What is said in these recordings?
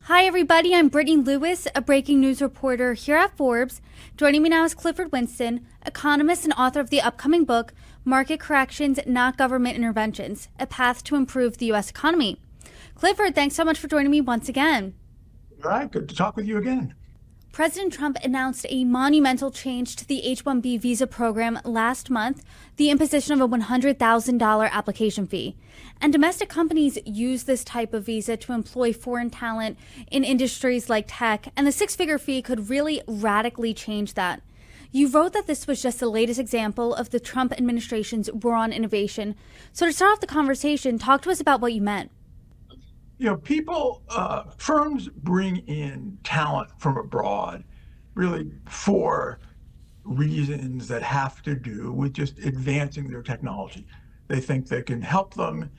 Hi, everybody. I'm Brittany Lewis, a breaking news reporter here at Forbes. Joining me now is Clifford Winston, economist and author of the upcoming book, Market Corrections, Not Government Interventions, A Path to Improve the U.S. Economy. Clifford, thanks so much for joining me once again. All right, good to talk with you again. President Trump announced a monumental change to the H-1B visa program last month, the imposition of a $100,000 application fee. And domestic companies use this type of visa to employ foreign talent in industries like tech, and the six-figure fee could really radically change that. You wrote that this was just the latest example of the Trump administration's war on innovation. So to start off the conversation, talk to us about what you meant. Firms bring in talent from abroad really for reasons that have to do with just advancing their technology. They think they can help them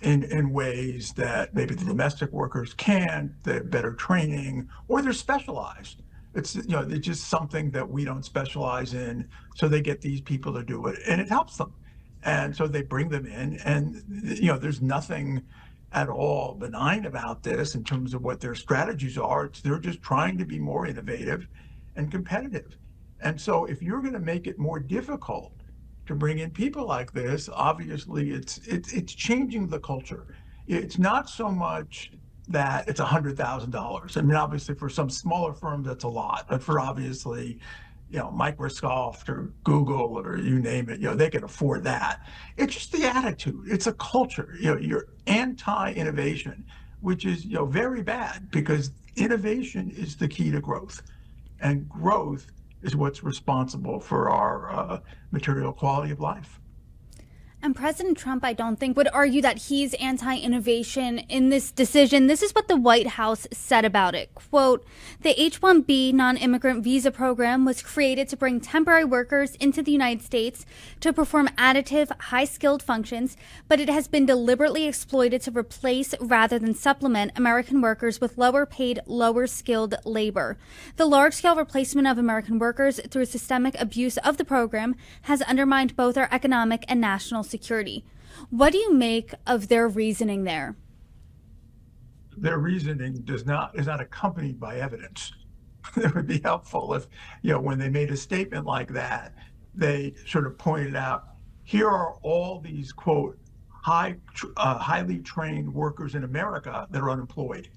in ways that maybe the domestic workers can't, they have better training, or they're specialized. It's just something that we don't specialize in, so they get these people to do it, and it helps them. And so they bring them in, and there's nothing at all benign about this in terms of what their strategies are. They're just trying to be more innovative and competitive. And so if you're going to make it more difficult to bring in people like this, obviously it's changing the culture. It's not so much that it's $100,000. I mean, obviously for some smaller firms, that's a lot, but for obviously, Microsoft or Google or you name it, they can afford that. It's just the attitude. It's a culture. You're anti-innovation, which is, very bad because innovation is the key to growth, and growth is what's responsible for our material quality of life. And President Trump, I don't think, would argue that he's anti-innovation in this decision. This is what the White House said about it. Quote, the H-1B non-immigrant visa program was created to bring temporary workers into the United States to perform additive, high-skilled functions, but it has been deliberately exploited to replace rather than supplement American workers with lower-paid, lower-skilled labor. The large-scale replacement of American workers through systemic abuse of the program has undermined both our economic and national security. What do you make of their reasoning there? Their reasoning is not accompanied by evidence. It would be helpful if, when they made a statement like that, they sort of pointed out, here are all these, quote, highly trained workers in America that are unemployed.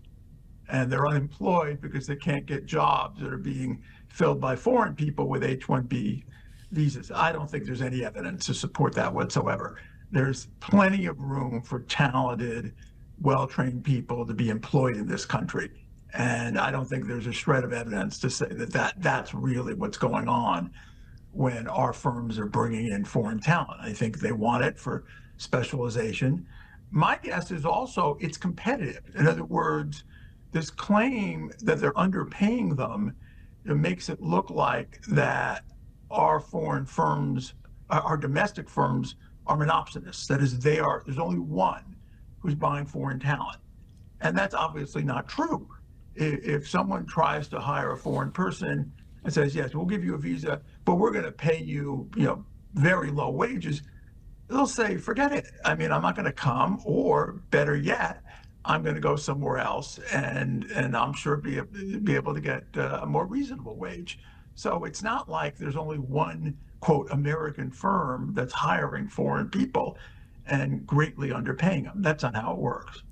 And they're unemployed because they can't get jobs that are being filled by foreign people with H-1B visas. I don't think there's any evidence to support that whatsoever. There's plenty of room for talented, well-trained people to be employed in this country. And I don't think there's a shred of evidence to say that's really what's going on when our firms are bringing in foreign talent. I think they want it for specialization. My guess is also it's competitive. In other words, this claim that they're underpaying them, it makes it look like that our foreign firms, our domestic firms are monopsonists. That is, there's only one who's buying foreign talent. And that's obviously not true. If someone tries to hire a foreign person and says, yes, we'll give you a visa, but we're going to pay you, very low wages, they'll say, forget it. I mean, I'm not going to come, or better yet, I'm going to go somewhere else and I'm sure be able to get a more reasonable wage. So it's not like there's only one, quote, American firm that's hiring foreign people and greatly underpaying them. That's not how it works.